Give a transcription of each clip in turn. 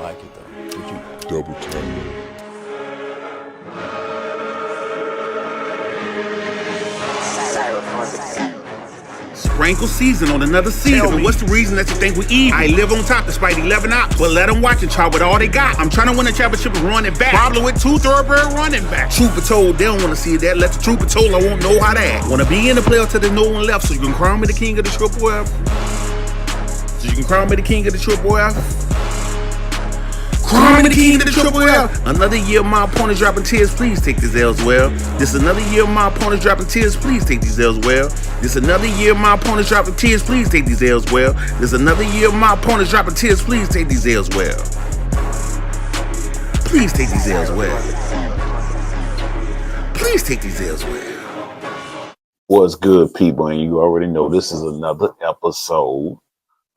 like it though. Would you? Double tap. Sprinkle season on another season. What's the reason that you think we even? I live on top despite 11 ops, but let them watch and try with all they got. I'm trying to win a championship and run it back. Probably with 2 thoroughbred running backs. Trooper told they don't want to see that. Let the trooper told I won't know how to act. Want to be in the playoffs till there's no one left, so you can crown me the king of the triple F. So you can crown me the king of the triple F. Crown me the king of the triple F. Another year my opponents dropping tears, please take these L's well. This another year my opponents dropping tears, please take these L's well. This another year my opponents dropping tears, please take these L's well. This another year my opponents dropping tears, please take these L's well. Please take these L's well. Please take these L's well. What's good, people? And you already know this is another episode,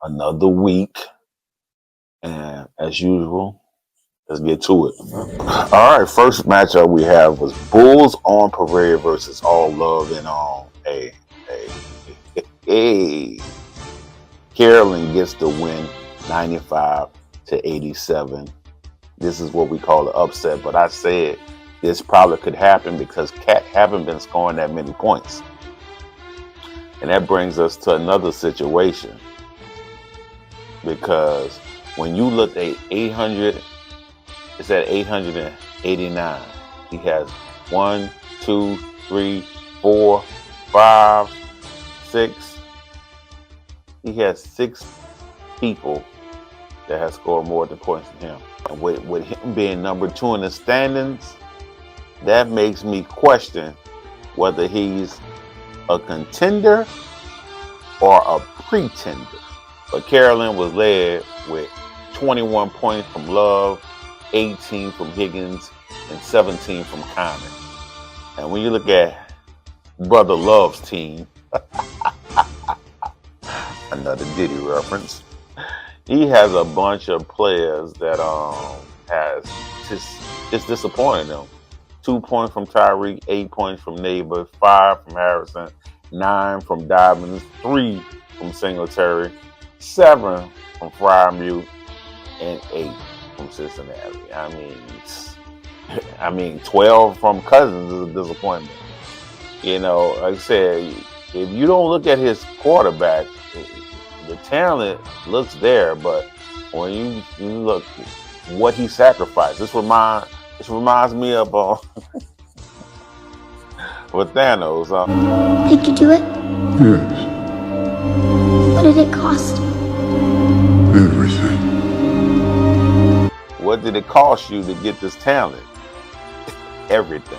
another week. And as usual, let's get to it. All right, first matchup we have was Bulls on Parade versus All Love and Carolyn gets the win 95-87. This is what we call an upset, but I said this probably could happen because Cat haven't been scoring that many points. And that brings us to another situation because when you look at 800, it's at 889. He has 1, 2, 3, 4, 5, 6. He has 6 people that have scored more than points than him. And with him being number 2 in the standings, that makes me question whether he's a contender or a pretender. But Carolyn was led with 21 points from Love, 18 from Higgins, and 17 from Common. And when you look at Brother Love's team, another Diddy reference, he has a bunch of players that has just disappointed them. 2 points from Tyreek, 8 points from Neighbor, 5 from Harrison, 9 from Dobbins, 3 from Singletary, 7 from Fryermuth, and 8 from Cincinnati. I mean, 12 from Cousins is a disappointment. You know, like I said, if you don't look at his quarterback, the talent looks there, but when you look what he sacrificed, this reminds me of with Thanos. Did you do it? Yes. What did it cost? Everything. What did it cost you to get this talent? Everything.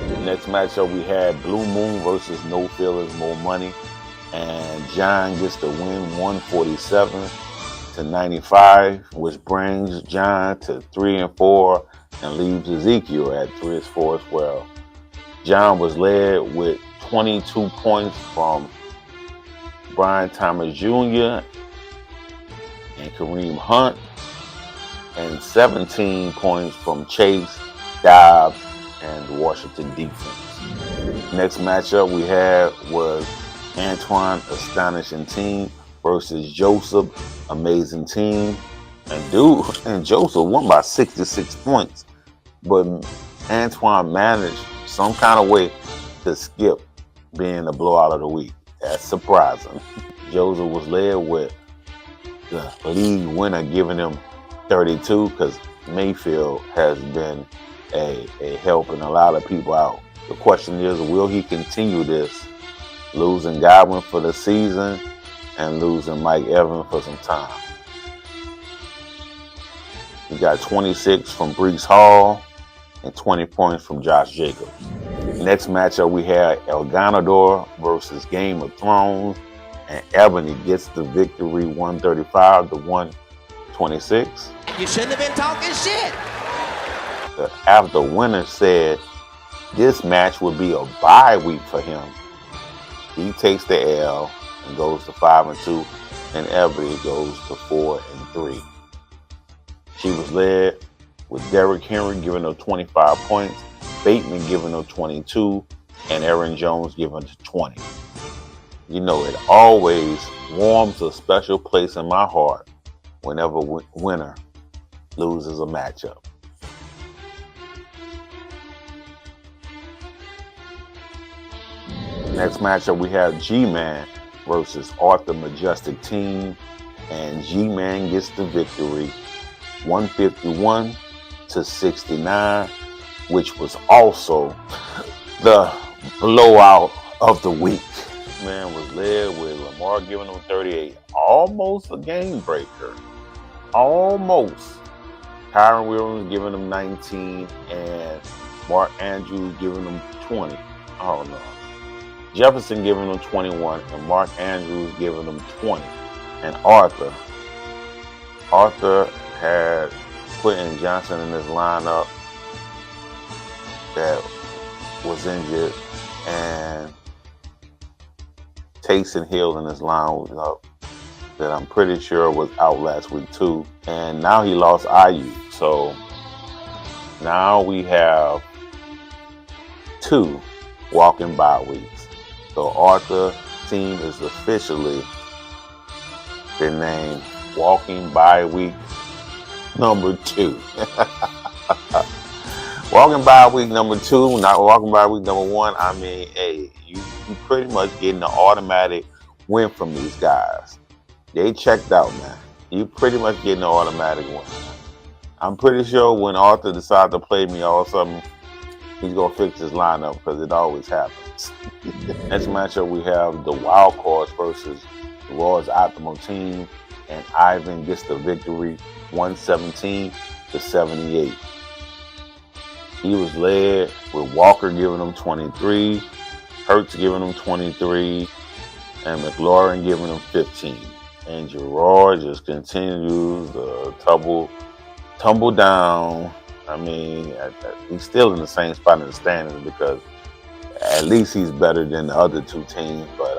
The next matchup we had Blue Moon versus No Feelings, More Money. And John gets the win 147-95, which brings John to 3-4 and leaves Ezekiel at 3-4 as well. John was led with 22 points from Brian Thomas Jr. and Kareem Hunt, and 17 points from Chase, Dobbs, and the Washington defense. Next matchup we had was Antoine Astonishing Team versus Joseph Amazing Team. And Joseph won by 66 points. But Antoine managed some kind of way to skip being the blowout of the week. That's surprising. Joseph was led with the league winner giving him 32 because Mayfield has been a helping a lot of people out. The question is, will he continue this? Losing Godwin for the season and losing Mike Evans for some time. We got 26 from Brees Hall and 20 points from Josh Jacobs. Next matchup we had El Ganador versus Game of Thrones, and Ebony gets the victory 135-126. You shouldn't have been talking shit. After winner said this match would be a bye week for him, he takes the L and goes to 5-2, and Ebony goes to 4-3. She was led with Derrick Henry giving her 25 points, Bateman giving her 22, and Aaron Jones giving her 20. You know, it always warms a special place in my heart whenever winner loses a matchup. Next matchup, we have G-Man versus Arthur Majestic Team, and G-Man gets the victory, 151-69, which was also the blowout of the week. Man was led with Lamar giving him 38, almost a game breaker, almost. Kyron Williams giving him 19, and Mark Andrews giving him 20. Oh no. Jefferson giving him 21, and Mark Andrews giving him 20. And Arthur had Quentin Johnson in his lineup that was injured, and Taysom Hill in his lineup that I'm pretty sure was out last week too. And now he lost IU. So now we have 2 walking bye weeks. So Arthur team is officially been named Walking Bye Week number 2. Walking Bye Week number 2, not Walking Bye Week number 1. I mean, hey, you pretty much getting an automatic win from these guys. They checked out, man. You pretty much getting an automatic win. I'm pretty sure when Arthur decides to play me all of a sudden, he's going to fix his lineup because it always happens. Next matchup, we have the Wild Cards versus the Royals Optimal Team, and Ivan gets the victory, 117-78. He was led with Walker giving him 23, Hurts giving him 23, and McLaurin giving him 15. And Gerard just continues to tumble down. I mean, he's still in the same spot in the standings because at least he's better than the other 2 teams. But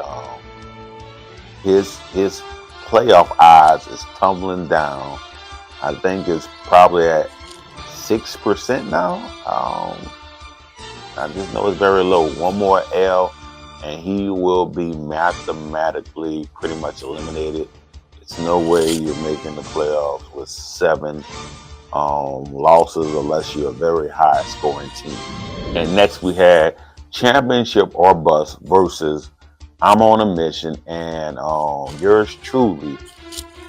his playoff odds is tumbling down. I think it's probably at 6% now. I just know it's very low. One more L, and he will be mathematically pretty much eliminated. It's no way you're making the playoffs with 7 losses unless you're a very high scoring team. And next we had Championship or Bust versus I'm on a Mission, and yours truly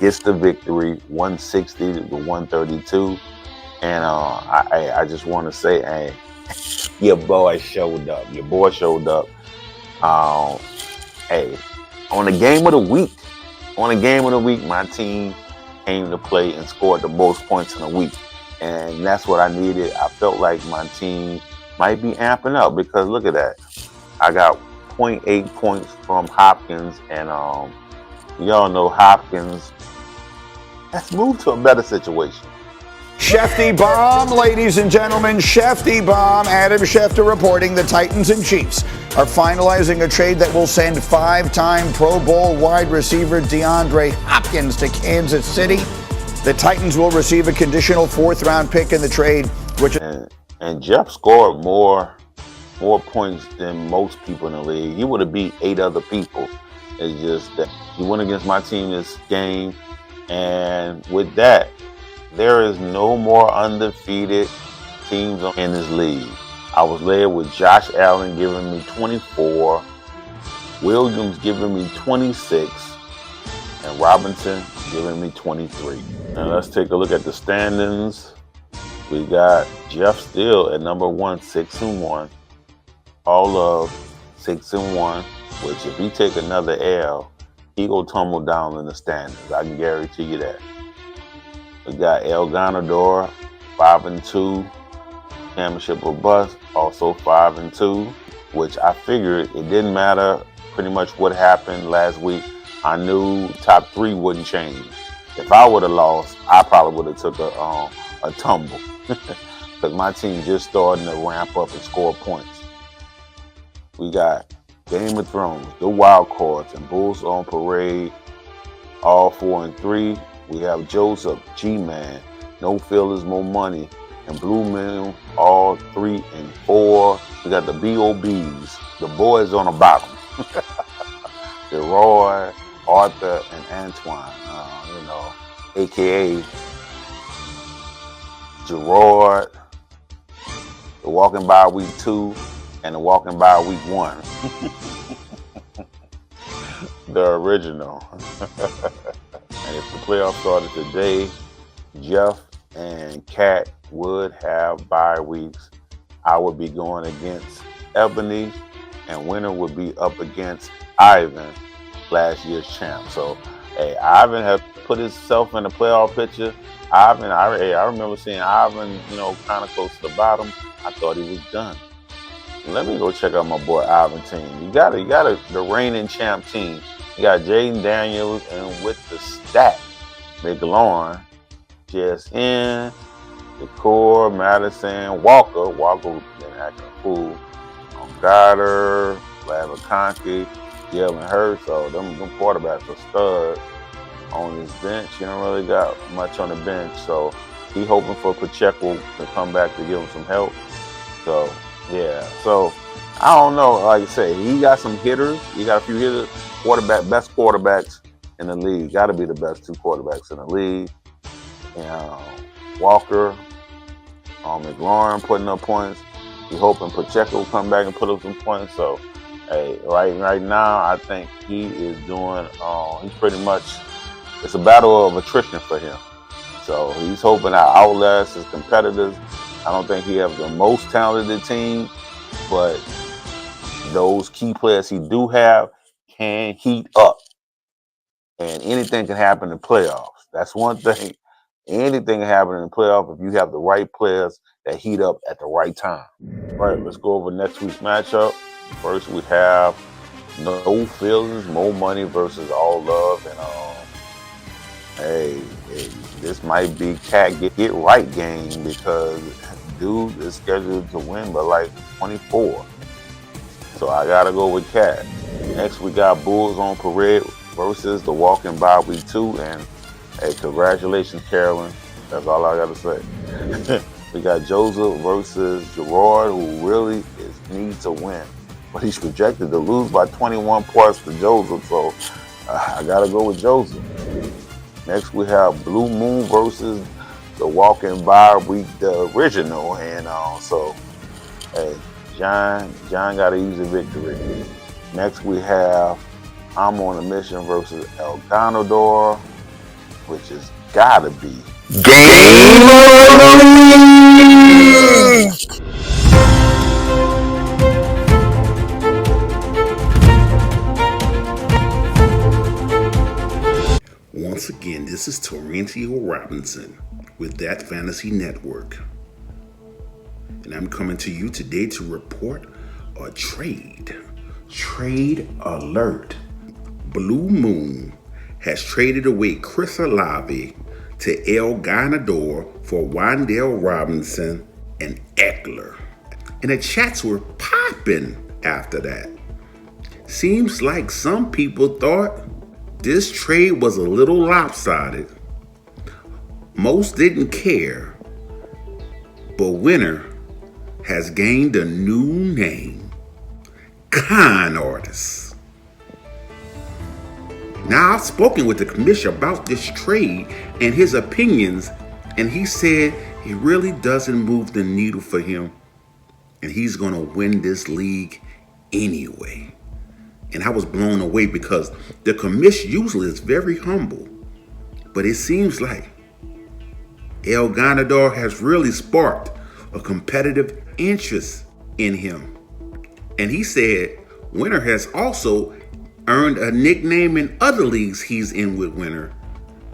gets the victory, 160-132. And I just want to say, hey, your boy showed up. Hey, on the game of the week, my team came to play and scored the most points in a week. And that's what I needed. I felt like my team might be amping up because look at that. I got 0.8 points from Hopkins, and y'all know Hopkins has moved to a better situation. Shefty Bomb, ladies and gentlemen, Shefty Bomb. Adam Schefter reporting the Titans and Chiefs are finalizing a trade that will send 5-time Pro Bowl wide receiver DeAndre Hopkins to Kansas City. The Titans will receive a conditional 4th-round pick in the trade, which and Jeff scored more points than most people in the league. He would have beat 8 other people. It's just that he went against my team this game, and with that, there is no more undefeated teams in this league. I was led with Josh Allen giving me 24, Williams giving me 26, and Robinson giving me 23. Now let's take a look at the standings. We got Jeff still at number 1, 6-1. All of 6-1, which if he take another L, he gonna tumble down in the standings. I can guarantee you that. We got El Ganador, 5-2. Championship or Bust, also 5-2, which I figured it didn't matter pretty much what happened last week. I knew top 3 wouldn't change. If I would have lost, I probably would have took a tumble because my team just starting to ramp up and score points. We got Game of Thrones, the Wild Cards, and Bulls on Parade, all 4-3. We have Joseph, G-Man, No Feelers, More Money, and Blue Moon, all 3-4. We got the BOBs, the boys on the bottom. Roy, Arthur, and Antoine. aka Gerard, the Walking By Week 2 and the Walking By Week 1. The original. And if the playoffs started today, Jeff and Kat would have bye weeks. I would be going against Ebony, and winner would be up against Ivan, last year's champ. So, hey, Ivan had put himself in the playoff picture. Ivan, I remember seeing Ivan, kind of close to the bottom. I thought he was done. Let me go check out my boy Ivan team. You got the reigning champ team. You got Jaden Daniels, and with the stack, McLaurin, JSN, Decor, Madison, Walker. Walker been acting a fool. Goddard, Lavaconte, Jalen Hurts. So them quarterbacks are studs on his bench. You don't really got much on the bench. So he hoping for Pacheco to come back to give him some help. So yeah. So I don't know. Like I say, he got some hitters. He got a few hitters. Best quarterbacks in the league. Got to be the best two quarterbacks in the league. Walker, McLaurin putting up points. He hoping Pacheco will come back and put up some points. So, hey, right now, I think he is doing. He's pretty much. It's a battle of attrition for him. So he's hoping to outlast his competitors. I don't think he has the most talented team, but those key players he do have can heat up, and anything can happen in playoffs. That's one thing. Anything can happen in the playoff if you have the right players that heat up at the right time. All right, let's go over next week's matchup. First, we have No Feelings, Mo Money versus All Love. And hey, this might be Cat get right game because dude is scheduled to win by like 24. So I gotta go with Cat. Next, we got Bulls on Parade versus the Walking By Week 2. And hey, congratulations, Carolyn. That's all I gotta say. We got Joseph versus Gerard, who really needs to win. But he's projected to lose by 21 points to Joseph, so I gotta go with Joseph. Next, we have Blue Moon versus the Walking By Week, the original. And so, hey, John got an easy victory. Next, we have I'm on a Mission versus El Ganador, which is gotta be Game of the week! Once again, this is Torrentio Robinson with That Fantasy Network. And I'm coming to you today to report a trade. Trade alert. Blue Moon has traded away Chris Olave to El Ganador for Wan'Dale Robinson and Eckler. And the chats were popping after that. Seems like some people thought this trade was a little lopsided. Most didn't care. But winner has gained a new name. Con artist. Now, I've spoken with the commish about this trade and his opinions, and he said it really doesn't move the needle for him, and he's going to win this league anyway. And I was blown away because the commish usually is very humble, but it seems like El Ganador has really sparked a competitive interest in him. And he said Winner has also earned a nickname in other leagues he's in with Winner,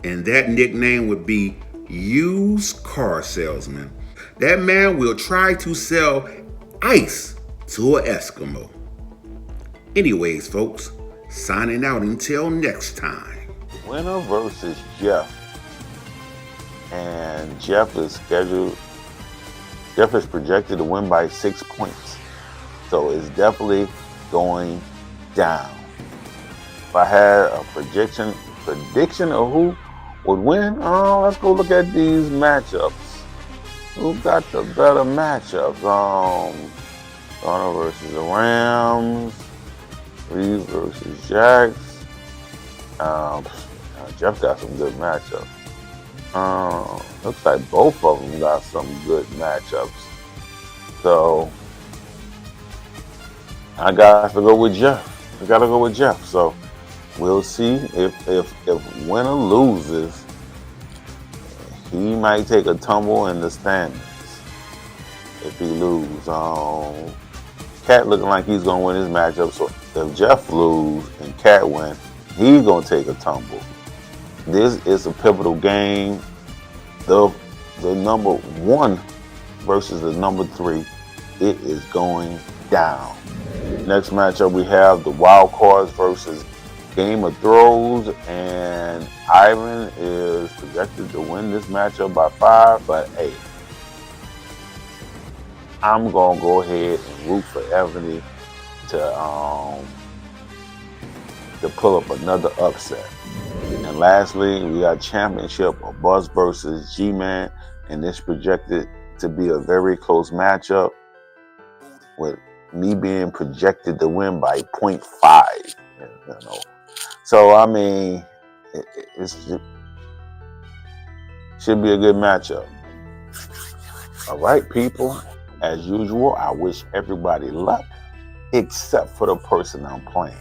and that nickname would be Used Car Salesman. That man will try to sell ice to an Eskimo. Anyways, folks, signing out until next time. Winner versus Jeff. And Jeff is projected to win by 6 points. So it's definitely going down. If I had a prediction of who would win, let's go look at these matchups. Who got the better matchups? Garner versus the Rams. Reeves versus Jags. Jeff got some good matchups. Looks like both of them got some good matchups. So I got to go with Jeff. So we'll see if winner loses, he might take a tumble in the standings. If he lose, Cat looking like he's gonna win his matchup. So if Jeff lose and Cat win, he's gonna take a tumble. This is a pivotal game. The number 1 versus the number 3. It is going down. Next matchup we have the Wild Cards versus Game of Thrones, and Ivan is projected to win this matchup by 5. But hey, I'm gonna go ahead and root for Ebony to pull up another upset. And lastly, we got championship of Buzz versus G-Man, and this projected to be a very close matchup, with me being projected to win by 0.5. You know, so I mean, it should be a good matchup. All right, people. As usual, I wish everybody luck, except for the person I'm playing.